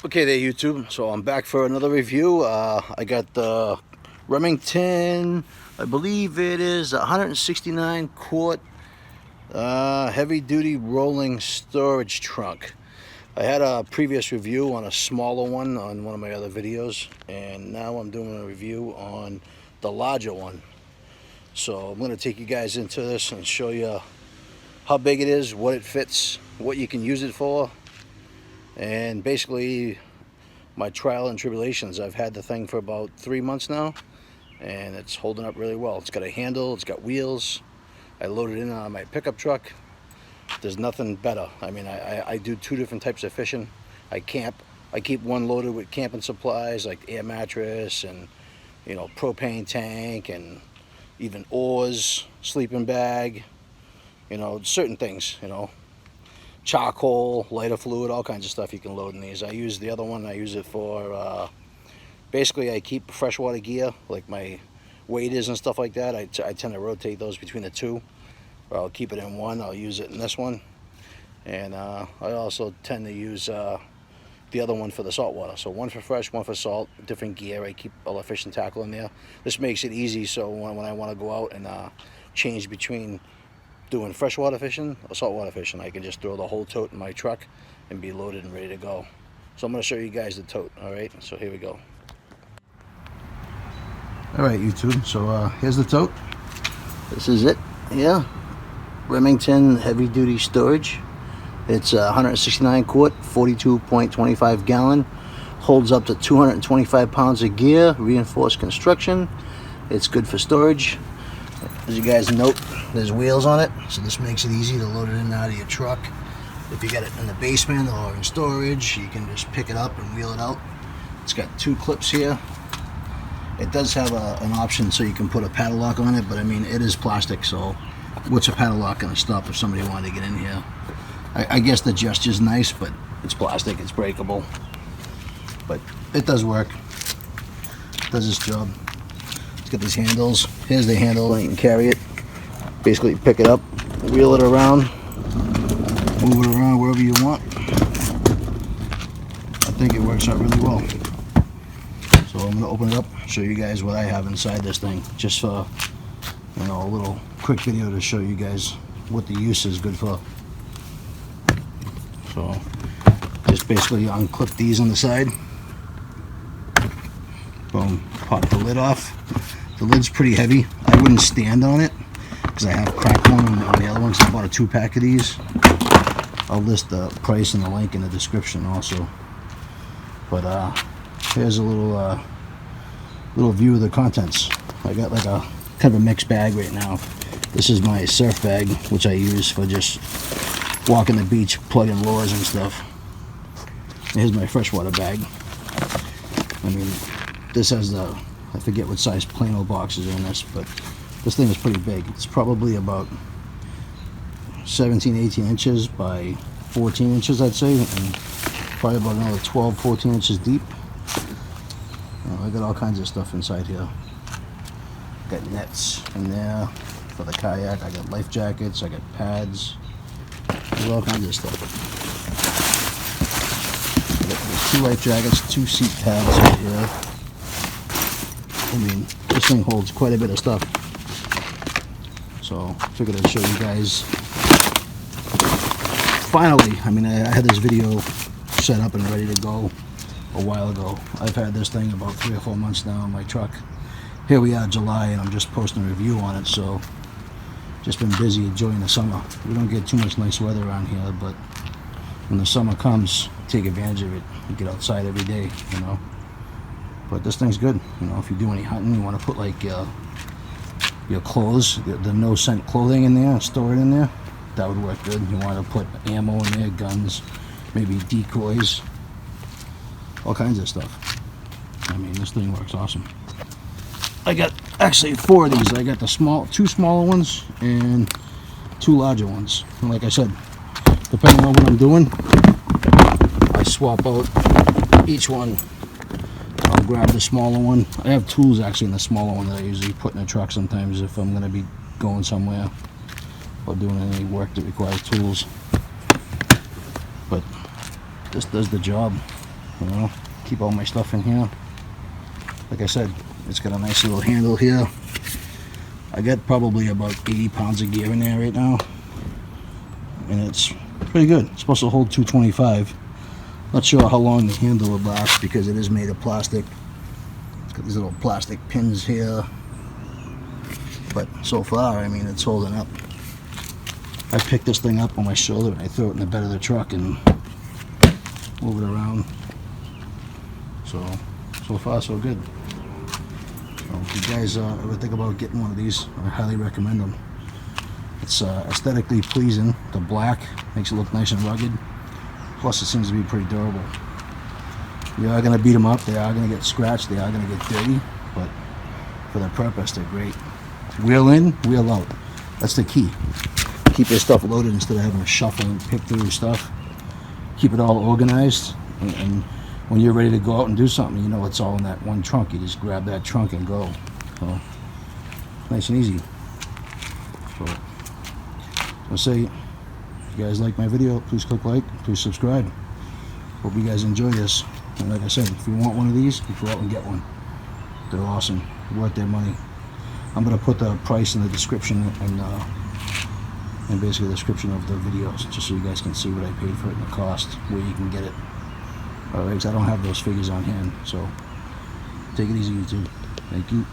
Okay there, YouTube. So I'm back for another review. I got the Remington, I believe it is 169 quart heavy duty rolling storage trunk. I had a previous review on a smaller one on one of my other videos, and now I'm doing a review on the larger one. So I'm going to take you guys into this and show you how big it is, what it fits, what you can use it for, and basically my trial and tribulations. I've had the thing for about 3 months now, and it's holding up really well. It's got a handle, it's got wheels. I loaded it in on my pickup truck. There's nothing better. I mean, I do 2 different types of fishing. I camp. I keep one loaded with camping supplies like air mattress and, you know, propane tank and even oars, sleeping bag, you know, certain things, you know, charcoal, lighter fluid, all kinds of stuff you can load in these. I use the other one, I use it for, basically I keep freshwater gear, like my waders and stuff like that. I tend to rotate those between the two. Or I'll keep it in one, I'll use it in this one. And I also tend to use the other one for the saltwater. So one for fresh, one for salt, different gear. I keep all the fishing tackle in there. This makes it easy, so when I want to go out and change between doing freshwater fishing or saltwater fishing, I can just throw the whole tote in my truck and be loaded and ready to go. So I'm going to show you guys the tote. Alright, so here we go. Alright, YouTube, so here's the tote. This is it. Yeah, Remington heavy duty storage. It's 169 quart, 42.25 gallon. Holds up to 225 pounds of gear, reinforced construction. It's good for storage. As you guys note, there's wheels on it, so this makes it easy to load it in and out of your truck. If you got it in the basement or in storage, you can just pick it up and wheel it out. It's got 2 clips here. It does have an option so you can put a padlock on it, but I mean, it is plastic, so what's a padlock going to stop if somebody wanted to get in here? I guess the gesture's nice, but it's plastic, it's breakable. But it does work. It does its job. It's got these handles. Here's the handle, you can carry it. Basically pick it up, wheel it around, move it around wherever you want. I think it works out really well. So I'm going to open it up, show you guys what I have inside this thing, just for, you know, a little quick video to show you guys what the use is good for. So just basically unclip these on the side. Boom, pop the lid off. The lid's pretty heavy. I wouldn't stand on it because I have cracked one on the other one, because I bought a 2-pack of these. I'll list the price and the link in the description also. But here's a little view of the contents. I got like a kind of a mixed bag right now. This is my surf bag, which I use for just walking the beach, plugging lures and stuff. And here's my freshwater bag. I mean, this has the, I forget what size Plano boxes are in this, but this thing is pretty big. It's probably about 17, 18 inches by 14 inches, I'd say, and probably about another 12, 14 inches deep. I got all kinds of stuff inside here. Got nets in there for the kayak. I got life jackets. I got pads. There's all kinds of stuff. I got 2 life jackets, 2 seat pads right here. I mean, this thing holds quite a bit of stuff. So I figured I'd show you guys. Finally, I mean, I had this video set up and ready to go a while ago. I've had this thing about 3 or 4 months now in my truck. Here we are, July, and I'm just posting a review on it, so just been busy enjoying the summer. We don't get too much nice weather around here, but when the summer comes, take advantage of it. You get outside every day, you know. But this thing's good, you know. If you do any hunting, you want to put like your clothes, the no scent clothing in there, and store it in there, that would work good. You want to put ammo in there, guns, maybe decoys, all kinds of stuff. I mean, this thing works awesome. I got actually 4 of these. I got the 2 smaller ones and 2 larger ones. And like I said, depending on what I'm doing, I swap out each one. I'll grab the smaller one. I have tools actually in the smaller one that I usually put in the truck sometimes if I'm going to be going somewhere or doing any work that requires tools. But this does the job. You know, keep all my stuff in here. Like I said, it's got a nice little handle here. I got probably about 80 pounds of gear in there right now, and it's pretty good. It's supposed to hold 225. Not sure how long the handle will last because it is made of plastic. It's got these little plastic pins here, but so far, I mean, it's holding up. I pick this thing up on my shoulder and I throw it in the bed of the truck and move it around. So far so good. So if you guys ever think about getting one of these, I highly recommend them. It's aesthetically pleasing. The black makes it look nice and rugged. Plus it seems to be pretty durable. You are going to beat them up, they are going to get scratched, they are going to get dirty, but for their purpose they're great. Wheel in, wheel out. That's the key. Keep your stuff loaded instead of having to shuffle and pick through your stuff. Keep it all organized, and when you're ready to go out and do something, you know it's all in that one trunk. You just grab that trunk and go. So nice and easy. So I'll say, if you guys like my video, please click like, please subscribe. Hope you guys enjoy this. And like I said, if you want one of these, you go out and get one. They're awesome, worth their money. I'm gonna put the price in the description and basically the description of the videos, just so you guys can see what I paid for it and the cost, where you can get it. Alright, I don't have those figures on hand, so take it easy, YouTube. Thank you.